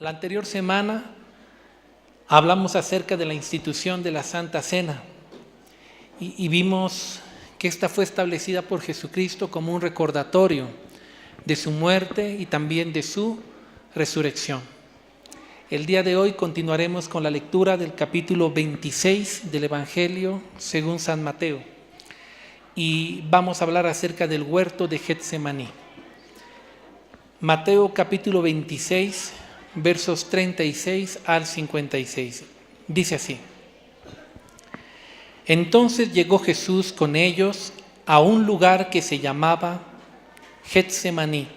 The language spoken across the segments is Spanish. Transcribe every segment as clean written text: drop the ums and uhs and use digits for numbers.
La anterior semana hablamos acerca de la institución de la Santa Cena y vimos que esta fue establecida por Jesucristo como un recordatorio de su muerte y también de su resurrección. El día de hoy continuaremos con la lectura del capítulo 26 del Evangelio según San Mateo y vamos a hablar acerca del huerto de Getsemaní. Mateo capítulo 26, versos 36 al 56. Dice así: Entonces llegó Jesús con ellos a un lugar que se llamaba Getsemaní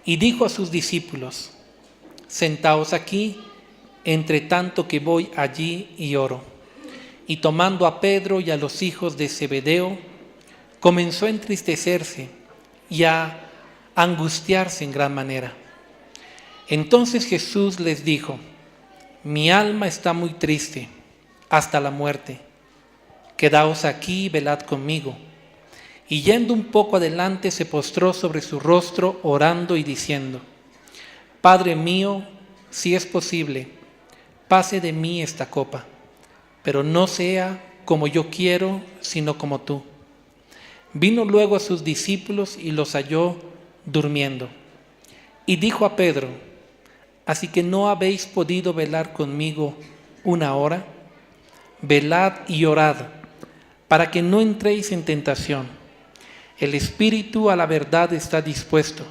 y dijo a sus discípulos: Sentaos aquí, entre tanto que voy allí y oro. Y tomando a Pedro y a los hijos de Zebedeo, comenzó a entristecerse y a angustiarse en gran manera. Entonces Jesús les dijo: Mi alma está muy triste hasta la muerte. Quedaos aquí y velad conmigo. Y yendo un poco adelante se postró sobre su rostro orando y diciendo: Padre mío, si es posible, pase de mí esta copa, pero no sea como yo quiero, sino como tú. Vino luego a sus discípulos y los halló durmiendo. Y dijo a Pedro: ¿Así que no habéis podido velar conmigo una hora? Velad y orad, para que no entréis en tentación. El espíritu a la verdad está dispuesto,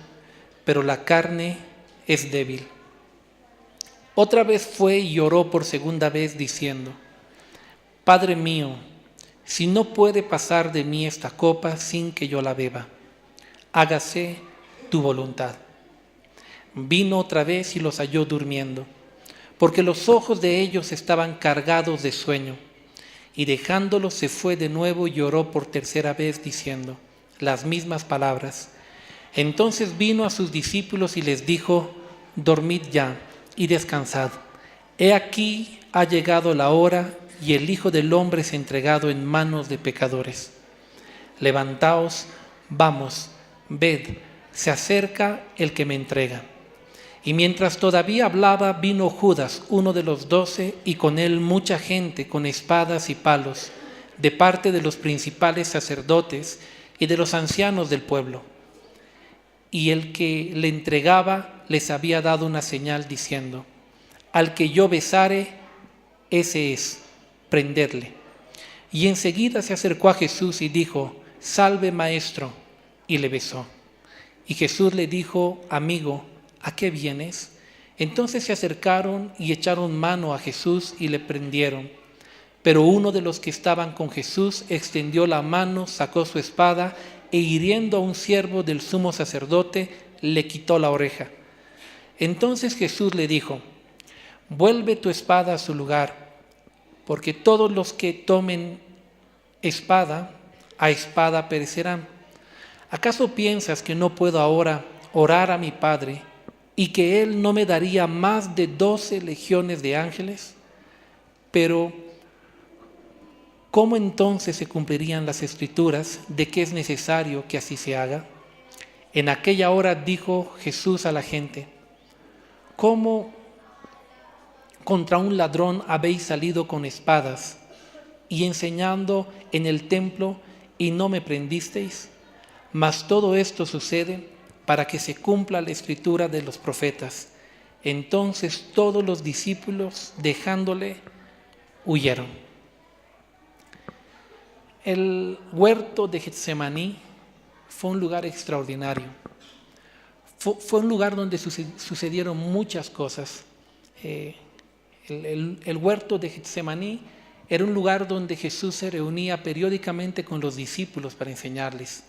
pero la carne es débil. Otra vez fue y oró por segunda vez diciendo: Padre mío, si no puede pasar de mí esta copa sin que yo la beba, hágase tu voluntad. Vino otra vez y los halló durmiendo, porque los ojos de ellos estaban cargados de sueño. Y dejándolos se fue de nuevo y oró por tercera vez diciendo las mismas palabras. Entonces vino a sus discípulos y les dijo: Dormid ya y descansad. He aquí ha llegado la hora y el Hijo del Hombre es entregado en manos de pecadores. Levantaos, vamos, ved, se acerca el que me entrega. Y mientras todavía hablaba, vino Judas, uno de los 12, y con él mucha gente con espadas y palos, de parte de los principales sacerdotes y de los ancianos del pueblo. Y el que le entregaba les había dado una señal diciendo: Al que yo besare, ese es, prendedle. Y enseguida se acercó a Jesús y dijo: Salve, maestro, y le besó. Y Jesús le dijo: Amigo, ¿a qué vienes? Entonces se acercaron y echaron mano a Jesús y le prendieron. Pero uno de los que estaban con Jesús extendió la mano, sacó su espada e hiriendo a un siervo del sumo sacerdote, le quitó la oreja. Entonces Jesús le dijo: Vuelve tu espada a su lugar, porque todos los que tomen espada, a espada perecerán. ¿Acaso piensas que no puedo ahora orar a mi Padre y que Él no me daría más de 12 legiones de ángeles? Pero ¿cómo entonces se cumplirían las Escrituras de que es necesario que así se haga? En aquella hora dijo Jesús a la gente: ¿Cómo contra un ladrón habéis salido con espadas y enseñando en el templo y no me prendisteis? Mas todo esto sucede para que se cumpla la escritura de los profetas. Entonces todos los discípulos, dejándole, huyeron. El huerto de Getsemaní fue un lugar extraordinario. Fue un lugar donde sucedieron muchas cosas. El huerto de Getsemaní era un lugar donde Jesús se reunía periódicamente con los discípulos para enseñarles.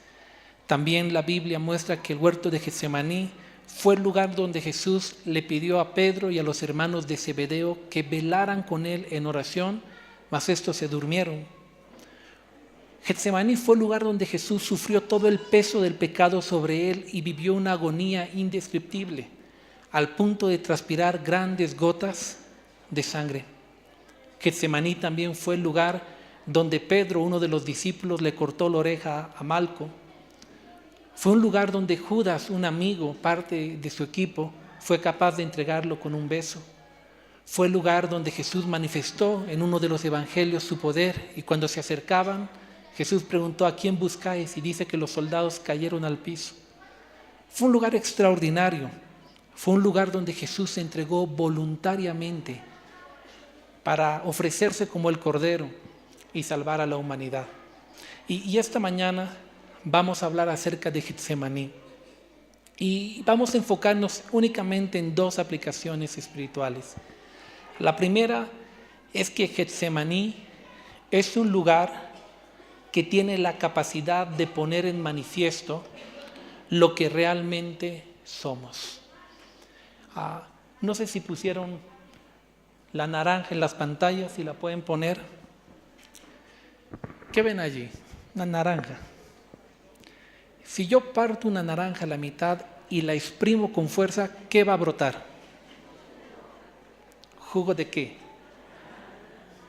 También la Biblia muestra que el huerto de Getsemaní fue el lugar donde Jesús le pidió a Pedro y a los hermanos de Zebedeo que velaran con él en oración, mas estos se durmieron. Getsemaní fue el lugar donde Jesús sufrió todo el peso del pecado sobre él y vivió una agonía indescriptible, al punto de transpirar grandes gotas de sangre. Getsemaní también fue el lugar donde Pedro, uno de los discípulos, le cortó la oreja a Malco. Fue un lugar donde Judas, un amigo, parte de su equipo, fue capaz de entregarlo con un beso. Fue el lugar donde Jesús manifestó en uno de los evangelios su poder, y cuando se acercaban, Jesús preguntó: ¿a quién buscáis? Y dice que los soldados cayeron al piso. Fue un lugar extraordinario. Fue un lugar donde Jesús se entregó voluntariamente para ofrecerse como el Cordero y salvar a la humanidad. Y esta mañana vamos a hablar acerca de Getsemaní. Y vamos a enfocarnos únicamente en dos aplicaciones espirituales. La primera es que Getsemaní es un lugar que tiene la capacidad de poner en manifiesto lo que realmente somos. No sé si pusieron la naranja en las pantallas, si la pueden poner. ¿Qué ven allí? Una naranja. Si yo parto una naranja a la mitad y la exprimo con fuerza, ¿qué va a brotar? ¿Jugo de qué?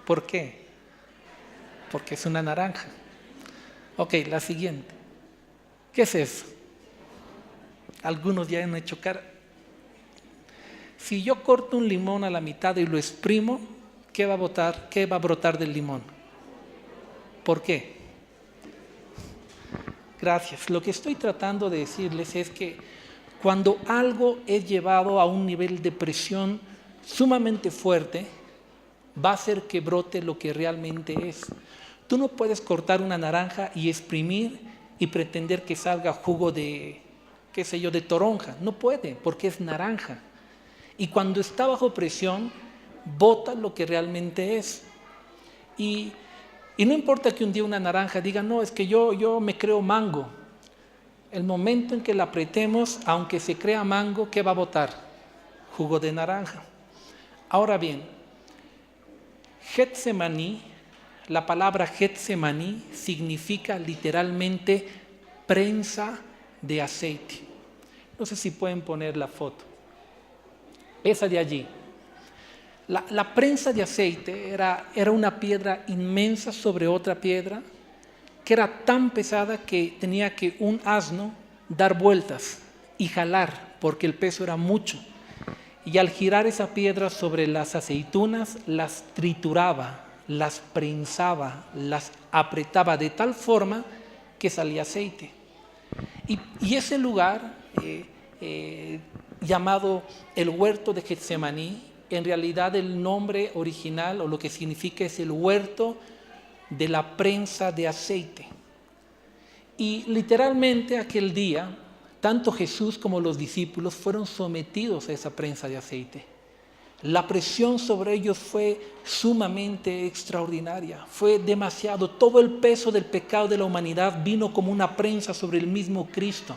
¿Por qué? Porque es una naranja. Ok, la siguiente. ¿Qué es eso? Algunos ya han hecho cara. Si yo corto un limón a la mitad y lo exprimo, ¿qué va a brotar? ¿Qué va a brotar del limón? ¿Por qué? Gracias. Lo que estoy tratando de decirles es que cuando algo es llevado a un nivel de presión sumamente fuerte, va a hacer que brote lo que realmente es. Tú no puedes cortar una naranja y exprimir y pretender que salga jugo de, qué sé yo, de toronja. No puede, porque es naranja. Y cuando está bajo presión, bota lo que realmente es. Y no importa que un día una naranja diga: no, es que yo me creo mango. El momento en que la apretemos, aunque se crea mango, ¿qué va a botar? Jugo de naranja. Ahora bien, Getsemaní, la palabra Getsemaní significa literalmente prensa de aceite. No sé si pueden poner la foto. Esa de allí. La prensa de aceite era una piedra inmensa sobre otra piedra, que era tan pesada que tenía que un asno dar vueltas y jalar, porque el peso era mucho. Y al girar esa piedra sobre las aceitunas, las trituraba, las prensaba, las apretaba de tal forma que salía aceite. Y ese lugar, llamado el huerto de Getsemaní, en realidad el nombre original o lo que significa es el huerto de la prensa de aceite. Y literalmente aquel día, tanto Jesús como los discípulos fueron sometidos a esa prensa de aceite. La presión sobre ellos fue sumamente extraordinaria, fue demasiado. Todo el peso del pecado de la humanidad vino como una prensa sobre el mismo Cristo.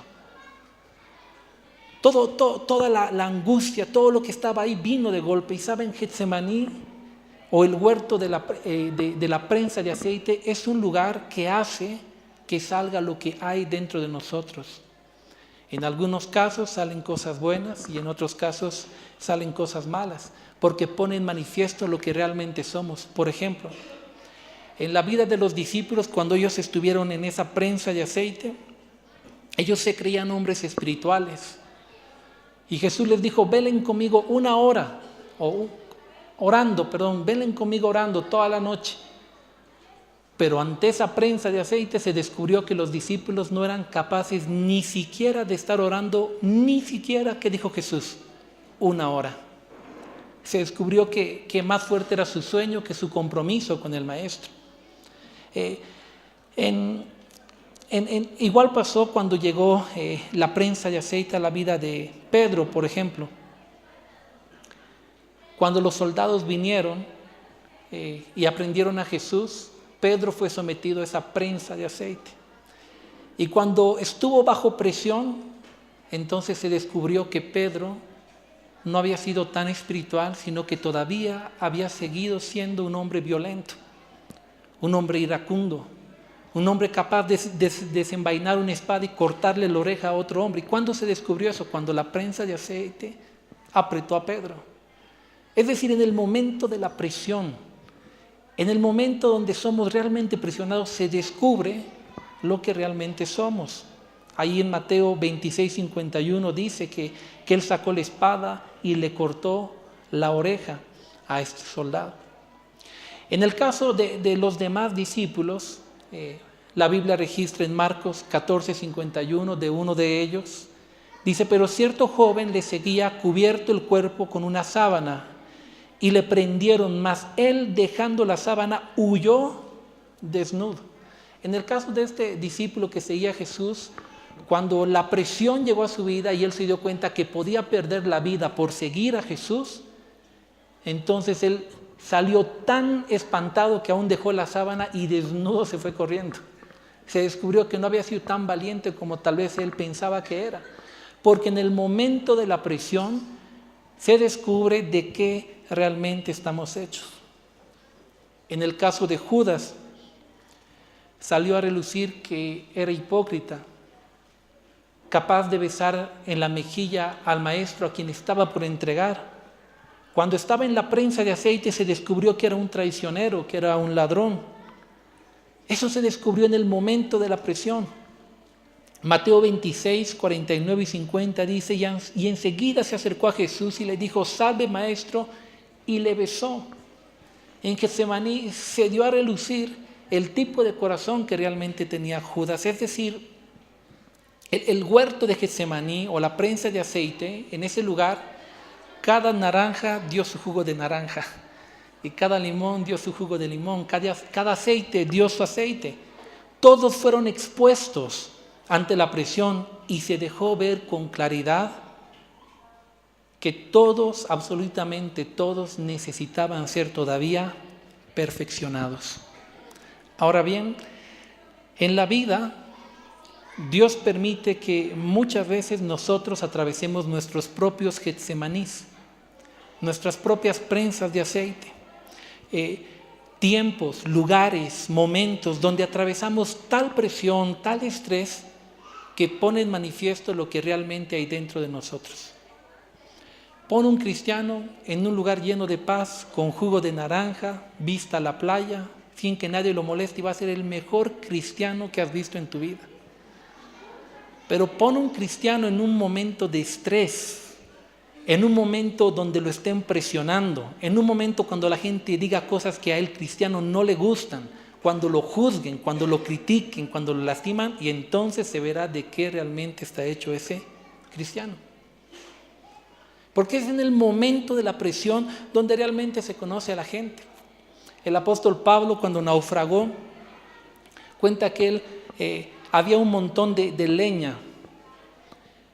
Toda la angustia, todo lo que estaba ahí vino de golpe. Y saben, Getsemaní, o el huerto de la prensa de aceite, es un lugar que hace que salga lo que hay dentro de nosotros. En algunos casos salen cosas buenas y en otros casos salen cosas malas, porque pone en manifiesto lo que realmente somos. Por ejemplo, en la vida de los discípulos, cuando ellos estuvieron en esa prensa de aceite, ellos se creían hombres espirituales. Y Jesús les dijo: velen conmigo una hora, velen conmigo orando toda la noche. Pero ante esa prensa de aceite se descubrió que los discípulos no eran capaces ni siquiera de estar orando, ni siquiera, ¿qué dijo Jesús? Una hora. Se descubrió que más fuerte era su sueño que su compromiso con el Maestro. Igual pasó cuando llegó la prensa de aceite a la vida de Pedro, por ejemplo. Cuando los soldados vinieron y aprendieron a Jesús, Pedro fue sometido a esa prensa de aceite. Y cuando estuvo bajo presión, entonces se descubrió que Pedro no había sido tan espiritual, sino que todavía había seguido siendo un hombre violento, un hombre iracundo, un hombre capaz de desenvainar una espada y cortarle la oreja a otro hombre. ¿Y cuándo se descubrió eso? Cuando la prensa de aceite apretó a Pedro. Es decir, en el momento de la presión, en el momento donde somos realmente presionados, se descubre lo que realmente somos. Ahí en Mateo 26:51 dice que él sacó la espada y le cortó la oreja a este soldado. En el caso de los demás discípulos, la Biblia registra en Marcos 14:51 de uno de ellos, dice: pero cierto joven le seguía cubierto el cuerpo con una sábana y le prendieron, mas él, dejando la sábana, huyó desnudo. En el caso de este discípulo que seguía a Jesús, cuando la presión llegó a su vida y él se dio cuenta que podía perder la vida por seguir a Jesús, entonces él salió tan espantado que aún dejó la sábana y desnudo se fue corriendo. Se descubrió que no había sido tan valiente como tal vez él pensaba que era, porque en el momento de la presión se descubre de qué realmente estamos hechos. En el caso de Judas, salió a relucir que era hipócrita, capaz de besar en la mejilla al maestro a quien estaba por entregar. Cuando estaba en la prensa de aceite se descubrió que era un traicionero, que era un ladrón. Eso se descubrió en el momento de la presión. Mateo 26, 49 y 50 dice: y enseguida se acercó a Jesús y le dijo: salve, maestro, y le besó. En Getsemaní se dio a relucir el tipo de corazón que realmente tenía Judas. Es decir, el huerto de Getsemaní o la prensa de aceite, en ese lugar, cada naranja dio su jugo de naranja y cada limón dio su jugo de limón, cada aceite dio su aceite. Todos fueron expuestos ante la presión y se dejó ver con claridad que todos, absolutamente todos, necesitaban ser todavía perfeccionados. Ahora bien, en la vida Dios permite que muchas veces nosotros atravesemos nuestros propios Getsemanís, nuestras propias prensas de aceite, tiempos, lugares, momentos donde atravesamos tal presión, tal estrés que pone en manifiesto lo que realmente hay dentro de nosotros. Pon un cristiano en un lugar lleno de paz, con jugo de naranja, vista a la playa, sin que nadie lo moleste, y va a ser el mejor cristiano que has visto en tu vida. Pero pon un cristiano en un momento de estrés, en un momento donde lo estén presionando, en un momento cuando la gente diga cosas que a él cristiano no le gustan, cuando lo juzguen, cuando lo critiquen, cuando lo lastiman, y entonces se verá de qué realmente está hecho ese cristiano. Porque es en el momento de la presión donde realmente se conoce a la gente. El apóstol Pablo, cuando naufragó, cuenta que él había un montón de leña.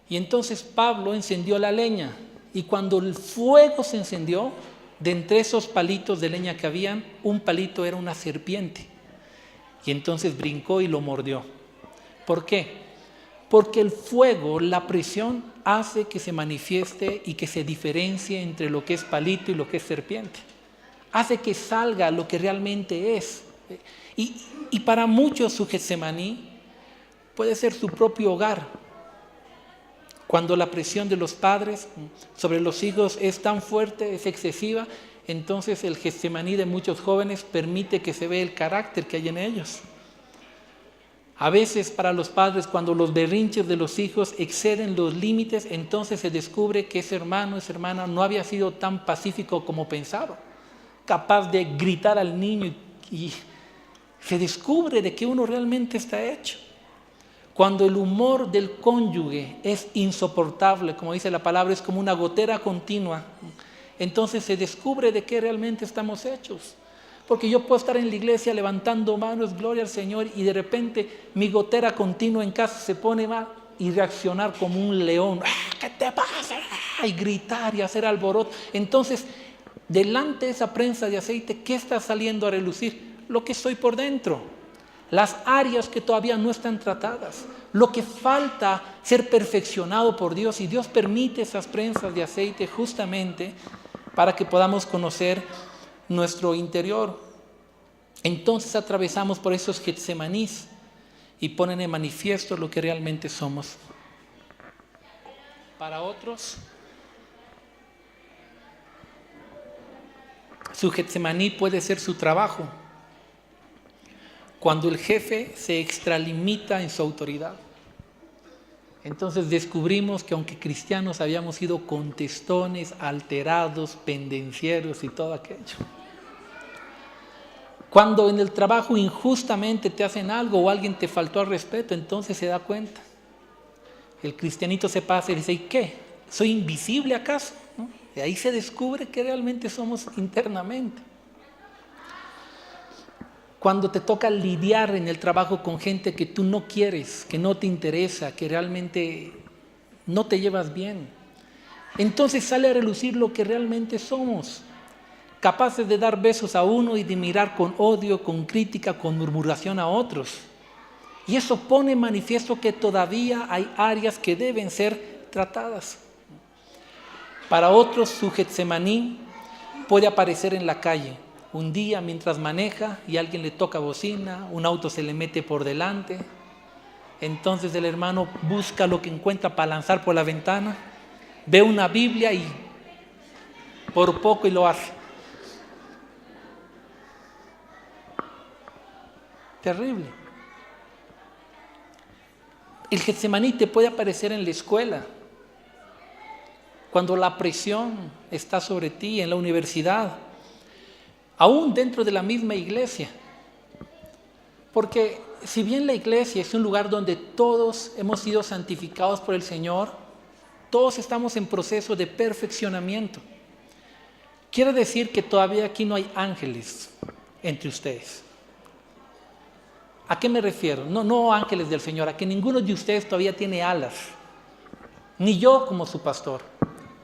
Y entonces Pablo encendió la leña. Y cuando el fuego se encendió, de entre esos palitos de leña que habían, un palito era una serpiente. Y entonces brincó y lo mordió. ¿Por qué? Porque el fuego, la presión, hace que se manifieste y que se diferencie entre lo que es palito y lo que es serpiente. Hace que salga lo que realmente es. Y para muchos su Getsemaní puede ser su propio hogar. Cuando la presión de los padres sobre los hijos es tan fuerte, es excesiva, entonces el Getsemaní de muchos jóvenes permite que se vea el carácter que hay en ellos. A veces para los padres, cuando los berrinches de los hijos exceden los límites, entonces se descubre que ese hermano, esa hermana no había sido tan pacífico como pensaba, capaz de gritar al niño, y se descubre de que uno realmente está hecho. Cuando el humor del cónyuge es insoportable, como dice la palabra, es como una gotera continua, entonces se descubre de qué realmente estamos hechos. Porque yo puedo estar en la iglesia levantando manos, gloria al Señor, y de repente mi gotera continua en casa se pone mal y reaccionar como un león. ¿Qué te pasa? Y gritar y hacer alboroto. Entonces, delante de esa prensa de aceite, ¿qué está saliendo a relucir? Lo que estoy por dentro. Las áreas que todavía no están tratadas. Lo que falta ser perfeccionado por Dios. Y Dios permite esas prensas de aceite justamente para que podamos conocer nuestro interior. Entonces atravesamos por esos Getsemanís y ponen en manifiesto lo que realmente somos. Para otros, su Getsemaní puede ser su trabajo, cuando el jefe se extralimita en su autoridad. Entonces descubrimos que aunque cristianos habíamos sido contestones, alterados, pendencieros y todo aquello. Cuando en el trabajo injustamente te hacen algo o alguien te faltó al respeto, entonces se da cuenta. El cristianito se pasa y dice, ¿y qué? ¿Soy invisible acaso? ¿No? Y ahí se descubre que realmente somos internamente. Cuando te toca lidiar en el trabajo con gente que tú no quieres, que no te interesa, que realmente no te llevas bien, entonces sale a relucir lo que realmente somos, capaces de dar besos a uno y de mirar con odio, con crítica, con murmuración a otros. Y eso pone en manifiesto que todavía hay áreas que deben ser tratadas. Para otros, su Getsemaní puede aparecer en la calle. Un día mientras maneja y alguien le toca bocina, un auto se le mete por delante. Entonces el hermano busca lo que encuentra para lanzar por la ventana, ve una Biblia y por poco y lo hace. Terrible. El Getsemaní te puede aparecer en la escuela, cuando la presión está sobre ti, en la universidad, aún dentro de la misma iglesia. Porque si bien la iglesia es un lugar donde todos hemos sido santificados por el Señor, todos estamos en proceso de perfeccionamiento. Quiere decir que todavía aquí no hay ángeles entre ustedes. ¿A qué me refiero? No ángeles del Señor, a que ninguno de ustedes todavía tiene alas, ni yo como su pastor.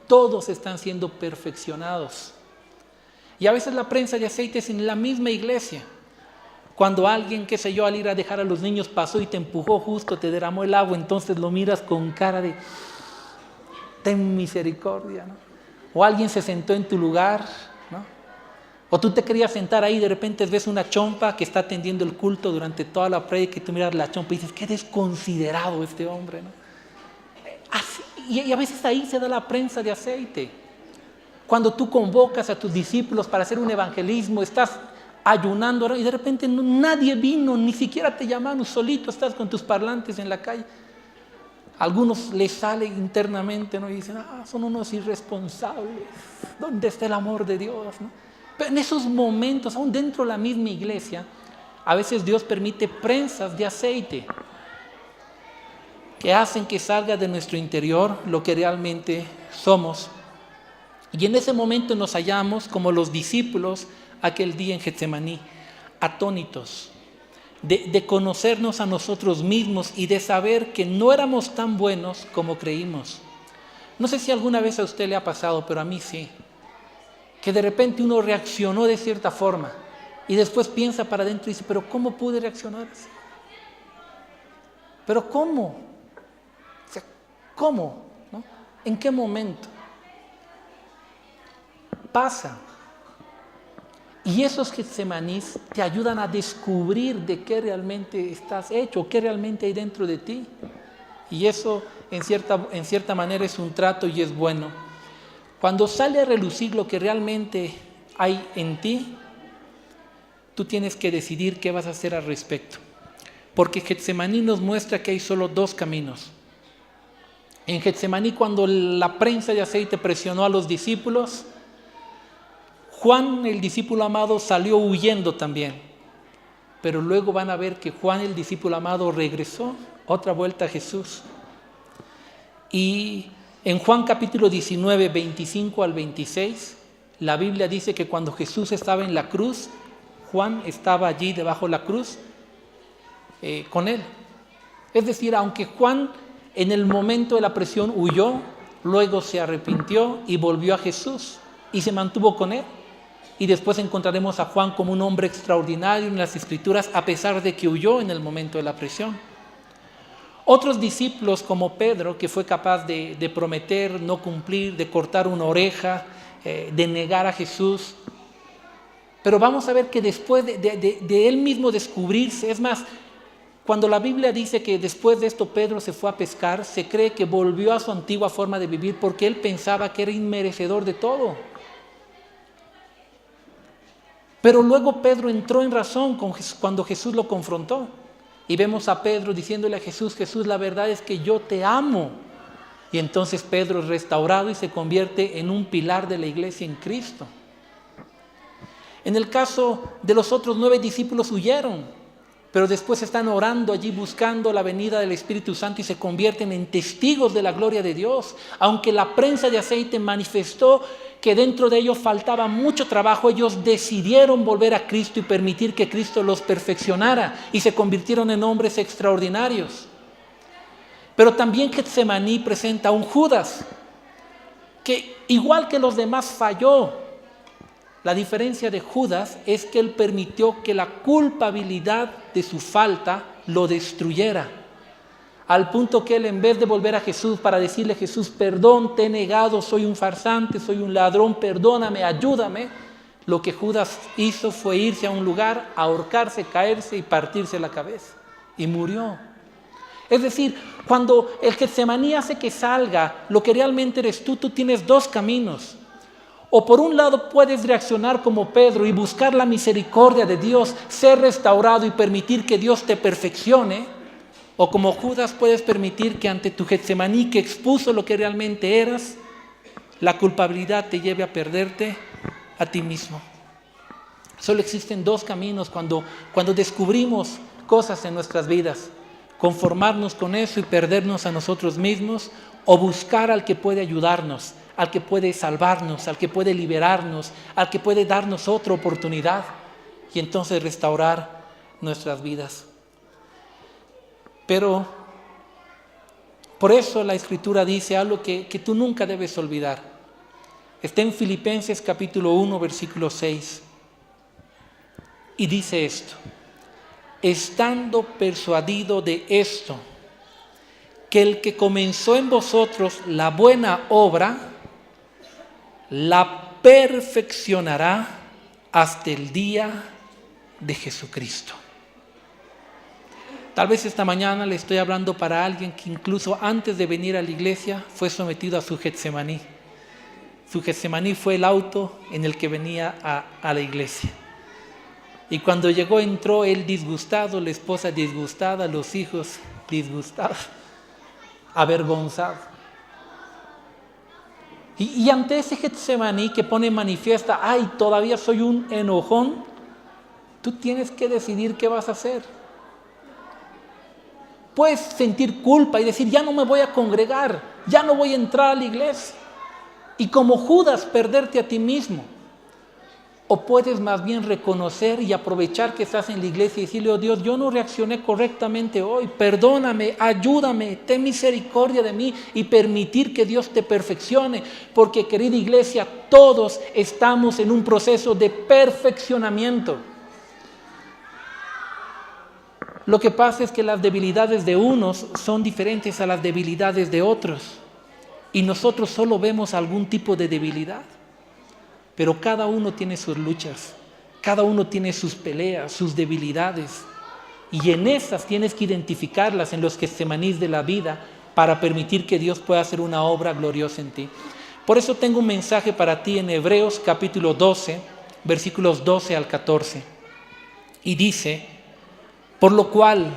Todos están siendo perfeccionados. Y a veces la prensa de aceite es en la misma iglesia. Cuando alguien, qué sé yo, al ir a dejar a los niños pasó y te empujó justo, te derramó el agua, entonces lo miras con cara de ten misericordia, ¿no? O alguien se sentó en tu lugar, ¿no? O tú te querías sentar ahí y de repente ves una chompa que está atendiendo el culto durante toda la prédica y tú miras la chompa y dices, qué desconsiderado este hombre, ¿no? Así, y a veces ahí se da la prensa de aceite. Cuando tú convocas a tus discípulos para hacer un evangelismo, estás ayunando y de repente nadie vino, ni siquiera te llamaron, solito estás con tus parlantes en la calle. A algunos les sale internamente, ¿no? Y dicen, son unos irresponsables, ¿dónde está el amor de Dios? ¿No? Pero en esos momentos, aún dentro de la misma iglesia, a veces Dios permite prensas de aceite que hacen que salga de nuestro interior lo que realmente somos. Y en ese momento nos hallamos como los discípulos aquel día en Getsemaní, atónitos, de conocernos a nosotros mismos y de saber que no éramos tan buenos como creímos. No sé si alguna vez a usted le ha pasado, pero a mí sí, que de repente uno reaccionó de cierta forma y después piensa para adentro y dice, pero ¿cómo pude reaccionar así? ¿Pero cómo? O sea, ¿cómo? ¿No? ¿En qué momento? Pasa. Y esos Getsemanís te ayudan a descubrir de qué realmente estás hecho, qué realmente hay dentro de ti. Y eso en cierta manera es un trato y es bueno. Cuando sale a relucir lo que realmente hay en ti, tú tienes que decidir qué vas a hacer al respecto. Porque Getsemaní nos muestra que hay solo dos caminos. En Getsemaní, cuando la prensa de aceite presionó a los discípulos, Juan, el discípulo amado, salió huyendo también. Pero luego van a ver que Juan, el discípulo amado, regresó otra vuelta a Jesús. Y en Juan capítulo 19, 25 al 26, la Biblia dice que cuando Jesús estaba en la cruz, Juan estaba allí debajo de la cruz con él. Es decir, aunque Juan en el momento de la presión huyó, luego se arrepintió y volvió a Jesús y se mantuvo con él. Y después encontraremos a Juan como un hombre extraordinario en las Escrituras, a pesar de que huyó en el momento de la presión. Otros discípulos como Pedro, que fue capaz de prometer, no cumplir, de cortar una oreja, de negar a Jesús. Pero vamos a ver que después de él mismo descubrirse, es más, cuando la Biblia dice que después de esto Pedro se fue a pescar, se cree que volvió a su antigua forma de vivir porque él pensaba que era inmerecedor de todo. Pero luego Pedro entró en razón cuando Jesús lo confrontó Y vemos a Pedro diciéndole a Jesús: Jesús, la verdad es que yo te amo. Y entonces Pedro es restaurado y se convierte en un pilar de la iglesia en Cristo. En el caso de los otros 9 discípulos, huyeron, pero después están orando allí buscando la venida del Espíritu Santo y se convierten en testigos de la gloria de Dios. Aunque la prensa de aceite manifestó que dentro de ellos faltaba mucho trabajo, ellos decidieron volver a Cristo y permitir que Cristo los perfeccionara y se convirtieron en hombres extraordinarios. Pero también Getsemaní presenta a un Judas que, igual que los demás, falló. La diferencia de Judas es que él permitió que la culpabilidad de su falta lo destruyera. Al punto que él, en vez de volver a Jesús para decirle: Jesús, perdón, te he negado, soy un farsante, soy un ladrón, perdóname, ayúdame, lo que Judas hizo fue irse a un lugar, ahorcarse, caerse y partirse la cabeza. Y murió. Es decir, cuando el Getsemaní hace que salga lo que realmente eres tú tienes 2 caminos. O por un lado puedes reaccionar como Pedro y buscar la misericordia de Dios, ser restaurado y permitir que Dios te perfeccione. O como Judas puedes permitir que ante tu Getsemaní, que expuso lo que realmente eras, la culpabilidad te lleve a perderte a ti mismo. Solo existen 2 caminos cuando descubrimos cosas en nuestras vidas: conformarnos con eso y perdernos a nosotros mismos, o buscar al que puede ayudarnos, al que puede salvarnos, al que puede liberarnos, al que puede darnos otra oportunidad y entonces restaurar nuestras vidas. Pero por eso la Escritura dice algo que tú nunca debes olvidar. Está en Filipenses capítulo 1, versículo 6. Y dice esto: estando persuadido de esto, que el que comenzó en vosotros la buena obra, la perfeccionará hasta el día de Jesucristo. Tal vez esta mañana le estoy hablando para alguien que incluso antes de venir a la iglesia fue sometido a su Getsemaní. Su Getsemaní fue el auto en el que venía a la iglesia. Y cuando llegó, entró él disgustado, la esposa disgustada, los hijos disgustados, avergonzados. Y ante ese Getsemaní que pone manifiesta: ay, todavía soy un enojón, tú tienes que decidir qué vas a hacer. Puedes sentir culpa y decir: ya no me voy a congregar, ya no voy a entrar a la iglesia. Y como Judas, perderte a ti mismo. O puedes más bien reconocer y aprovechar que estás en la iglesia y decirle: oh Dios, yo no reaccioné correctamente hoy, perdóname, ayúdame, ten misericordia de mí, y permitir que Dios te perfeccione. Porque, querida iglesia, todos estamos en un proceso de perfeccionamiento. Lo que pasa es que las debilidades de unos son diferentes a las debilidades de otros. Y nosotros solo vemos algún tipo de debilidad. Pero cada uno tiene sus luchas, cada uno tiene sus peleas, sus debilidades. Y en esas tienes que identificarlas en los Getsemanís de la vida para permitir que Dios pueda hacer una obra gloriosa en ti. Por eso tengo un mensaje para ti en Hebreos capítulo 12, versículos 12 al 14. Y dice: por lo cual,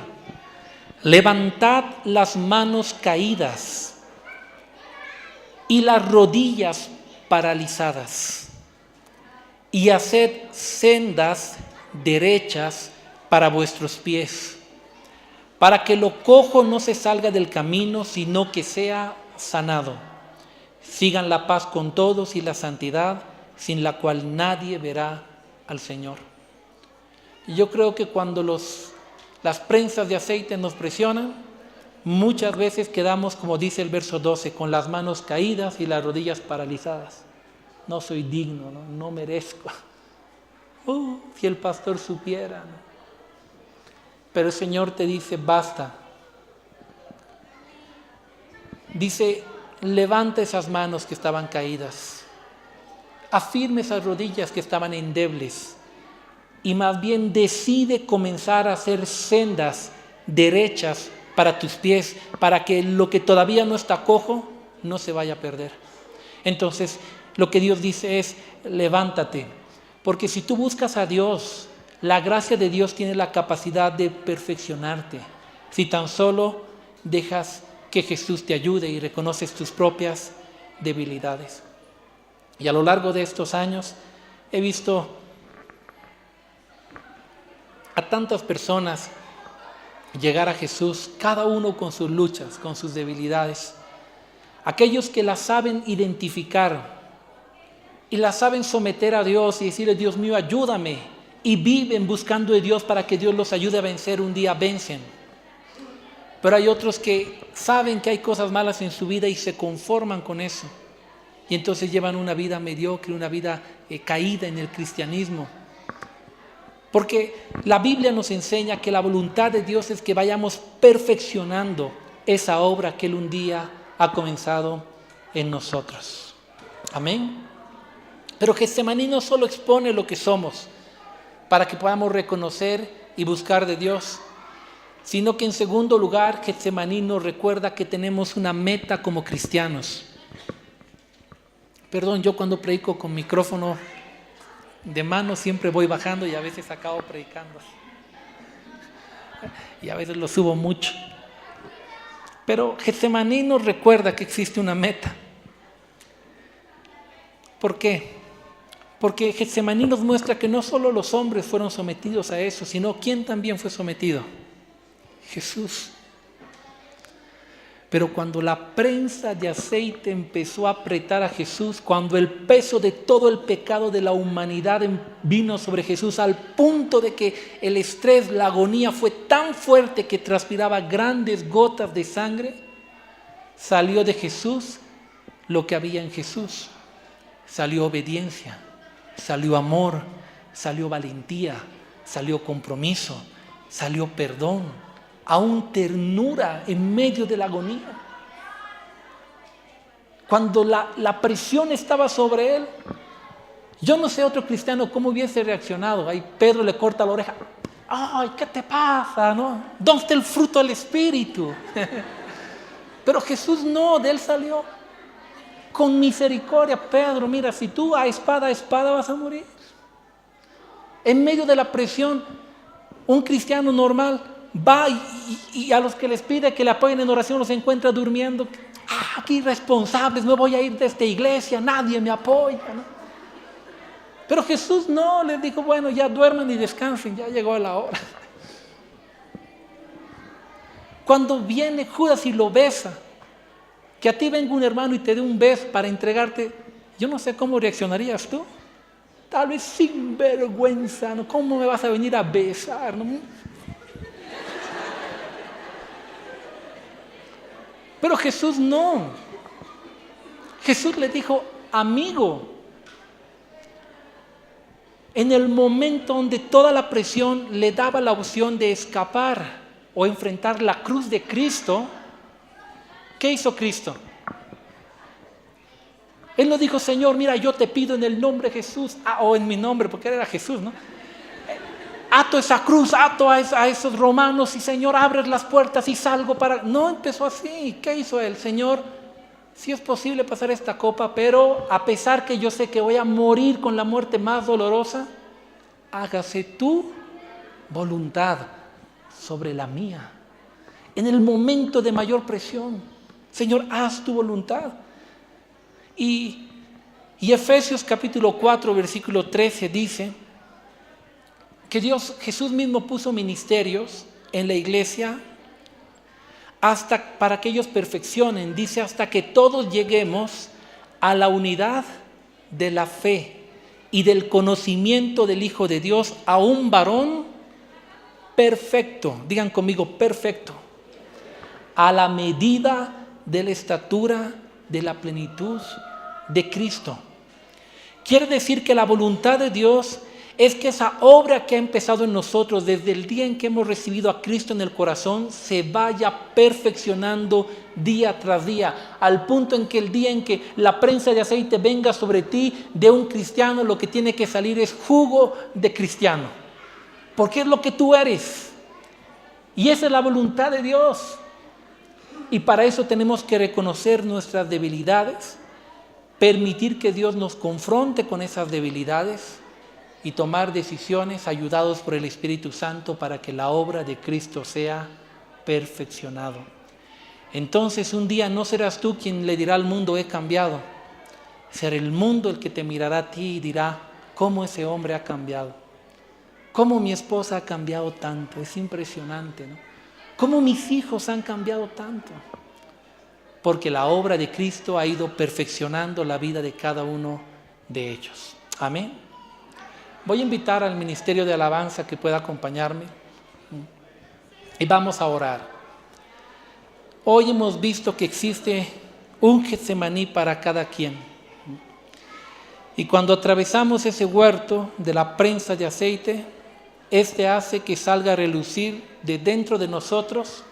levantad las manos caídas y las rodillas paralizadas, y haced sendas derechas para vuestros pies, para que lo cojo no se salga del camino, sino que sea sanado. Sigan la paz con todos y la santidad, sin la cual nadie verá al Señor. Y yo creo que cuando las prensas de aceite nos presionan, muchas veces quedamos, como dice el verso 12, con las manos caídas y las rodillas paralizadas. No soy digno, no merezco. Si el pastor supiera, ¿no? Pero el Señor te dice: basta. Dice: levanta esas manos que estaban caídas, afirme esas rodillas que estaban endebles, y más bien decide comenzar a hacer sendas derechas para tus pies, para que lo que todavía no está cojo no se vaya a perder. Entonces, lo que Dios dice es: levántate, porque si tú buscas a Dios, La gracia de Dios tiene la capacidad de perfeccionarte si tan solo dejas que Jesús te ayude y reconoces tus propias debilidades. Y a lo largo de estos años he visto a tantas personas llegar a Jesús, cada uno con sus luchas, con sus debilidades. Aquellos que las saben identificar y las saben someter a Dios y decirle: Dios mío, ayúdame. Y viven buscando de Dios para que Dios los ayude a vencer. Un día vencen. Pero hay otros que saben que hay cosas malas en su vida y se conforman con eso. Y entonces llevan una vida mediocre, una vida caída en el cristianismo. Porque la Biblia nos enseña que la voluntad de Dios es que vayamos perfeccionando esa obra que Él un día ha comenzado en nosotros. Amén. Pero Getsemaní no solo expone lo que somos para que podamos reconocer y buscar de Dios, sino que en segundo lugar Getsemaní nos recuerda que tenemos una meta como cristianos. Perdón, yo cuando predico con micrófono de mano siempre voy bajando y a veces acabo predicando. Y a veces lo subo mucho. Pero Getsemaní nos recuerda que existe una meta. ¿Por qué? Porque Getsemaní nos muestra que no solo los hombres fueron sometidos a eso, sino ¿quién también fue sometido? Jesús. Pero cuando la prensa de aceite empezó a apretar a Jesús, cuando el peso de todo el pecado de la humanidad vino sobre Jesús al punto de que el estrés, la agonía fue tan fuerte que transpiraba grandes gotas de sangre, salió de Jesús lo que había en Jesús. Salió obediencia, salió amor, salió valentía, salió compromiso, salió perdón, aún ternura en medio de la agonía. Cuando la presión estaba sobre él, yo no sé otro cristiano cómo hubiese reaccionado. Ahí Pedro le corta la oreja. ¡Ay, qué te pasa! ¿No? ¿Dónde está el fruto del Espíritu? Pero Jesús no, de él salió con misericordia. Pedro, mira, si tú a espada vas a morir. En medio de la presión, un cristiano normal va y a los que les pide que le apoyen en oración los encuentra durmiendo. ¡Qué irresponsables! Me voy a ir de esta iglesia, nadie me apoya, ¿no? Pero Jesús no, les dijo: bueno, ya duerman y descansen, ya llegó la hora. Cuando viene Judas y lo besa, que a ti venga un hermano y te dé un beso para entregarte, yo no sé cómo reaccionarías tú. Tal vez sin vergüenza, ¿no? ¿Cómo me vas a venir a besar, no? Pero Jesús no. Jesús le dijo: amigo. En el momento donde toda la presión le daba la opción de escapar o enfrentar la cruz de Cristo, ¿qué hizo Cristo? Él no dijo: Señor, mira, yo te pido en el nombre de Jesús, o en mi nombre, porque él era Jesús, ¿no? Ato esa cruz, ato a esos romanos y Señor, abres las puertas y salgo para... No empezó así. ¿Qué hizo él? Señor, si es posible pasar esta copa, pero a pesar que yo sé que voy a morir con la muerte más dolorosa, hágase tu voluntad sobre la mía. En el momento de mayor presión, Señor, haz tu voluntad. Y Efesios capítulo 4, versículo 13 dice que Jesús mismo puso ministerios en la iglesia para que ellos perfeccionen, dice, hasta que todos lleguemos a la unidad de la fe y del conocimiento del Hijo de Dios, a un varón perfecto, digan conmigo, perfecto, a la medida de la estatura de la plenitud de Cristo. Quiere decir que la voluntad de Dios es que esa obra que ha empezado en nosotros desde el día en que hemos recibido a Cristo en el corazón se vaya perfeccionando día tras día, al punto en que el día en que la prensa de aceite venga sobre ti de un cristiano, lo que tiene que salir es jugo de cristiano, porque es lo que tú eres y esa es la voluntad de Dios. Y para eso tenemos que reconocer nuestras debilidades, permitir que Dios nos confronte con esas debilidades y tomar decisiones ayudados por el Espíritu Santo para que la obra de Cristo sea perfeccionado. Entonces un día no serás tú quien le dirá al mundo he cambiado, será el mundo el que te mirará a ti y dirá cómo ese hombre ha cambiado, cómo mi esposa ha cambiado tanto, es impresionante, ¿no? Cómo mis hijos han cambiado tanto, porque la obra de Cristo ha ido perfeccionando la vida de cada uno de ellos. Amén. Voy a invitar al ministerio de alabanza que pueda acompañarme y vamos a orar. Hoy hemos visto que existe un Getsemaní para cada quien. Y cuando atravesamos ese huerto de la prensa de aceite, este hace que salga a relucir de dentro de nosotros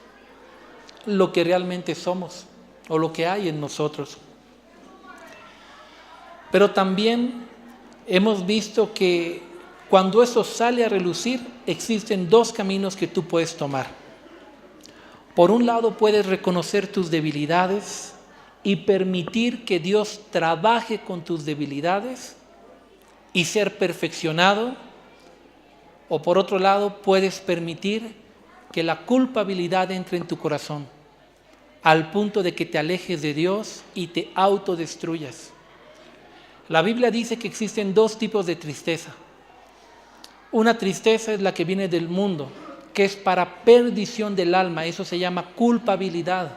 lo que realmente somos o lo que hay en nosotros. Pero también hemos visto que cuando eso sale a relucir, existen dos caminos que tú puedes tomar. Por un lado, puedes reconocer tus debilidades y permitir que Dios trabaje con tus debilidades y ser perfeccionado. O por otro lado, puedes permitir que la culpabilidad entre en tu corazón al punto de que te alejes de Dios y te autodestruyas. La Biblia dice que existen dos tipos de tristeza. Una tristeza es la que viene del mundo, que es para perdición del alma, eso se llama culpabilidad.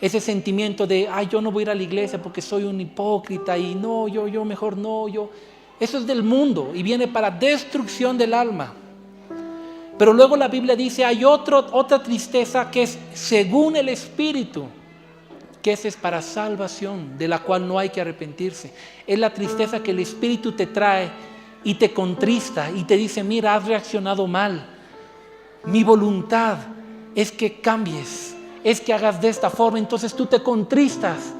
Ese sentimiento de, yo no voy a ir a la iglesia porque soy un hipócrita y no, yo mejor no, yo. Eso es del mundo y viene para destrucción del alma. Pero luego la Biblia dice, hay otra tristeza que es según el Espíritu, que esa es para salvación, de la cual no hay que arrepentirse. Es la tristeza que el Espíritu te trae y te contrista y te dice, mira, has reaccionado mal. Mi voluntad es que cambies, es que hagas de esta forma. Entonces tú te contristas,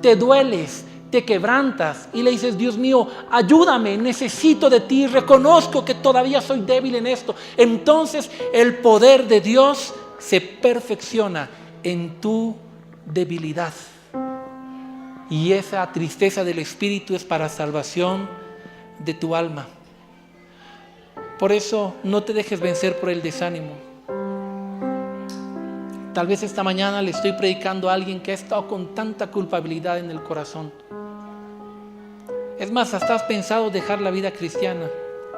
te dueles, te quebrantas y le dices, Dios mío, ayúdame, necesito de ti, reconozco que todavía soy débil en esto. Entonces el poder de Dios se perfecciona en tu debilidad. Y esa tristeza del Espíritu es para salvación de tu alma. Por eso no te dejes vencer por el desánimo. Tal vez esta mañana le estoy predicando a alguien que ha estado con tanta culpabilidad en el corazón. Es más, hasta has pensado dejar la vida cristiana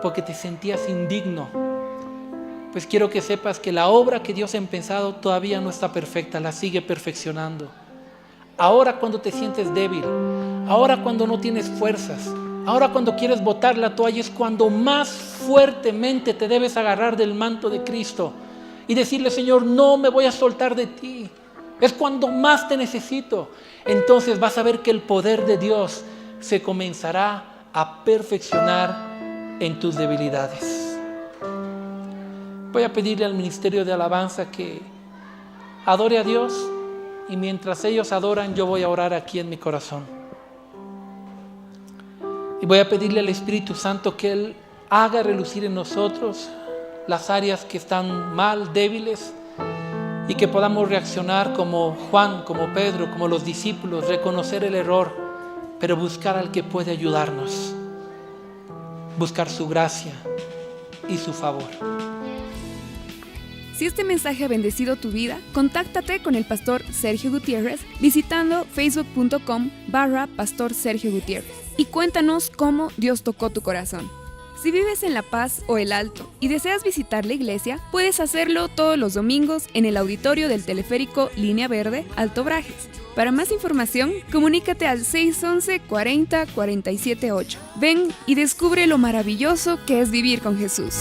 porque te sentías indigno. Pues quiero que sepas que la obra que Dios ha empezado todavía no está perfecta, la sigue perfeccionando. Ahora cuando te sientes débil, ahora cuando no tienes fuerzas, ahora cuando quieres botar la toalla es cuando más fuertemente te debes agarrar del manto de Cristo y decirle, Señor, no me voy a soltar de ti. Es cuando más te necesito. Entonces vas a ver que el poder de Dios se comenzará a perfeccionar en tus debilidades. Voy a pedirle al ministerio de alabanza que adore a Dios y mientras ellos adoran yo voy a orar aquí en mi corazón. Y voy a pedirle al Espíritu Santo que Él haga relucir en nosotros las áreas que están mal, débiles, y que podamos reaccionar como Juan, como Pedro, como los discípulos, reconocer el error, pero buscar al que puede ayudarnos, buscar su gracia y su favor. Si este mensaje ha bendecido tu vida, contáctate con el pastor Sergio Gutiérrez visitando facebook.com/pastor Sergio Gutiérrez y cuéntanos cómo Dios tocó tu corazón. Si vives en La Paz o El Alto y deseas visitar la iglesia, puedes hacerlo todos los domingos en el auditorio del teleférico Línea Verde, Alto Brajes. Para más información, comunícate al 611 40 47 8. Ven y descubre lo maravilloso que es vivir con Jesús.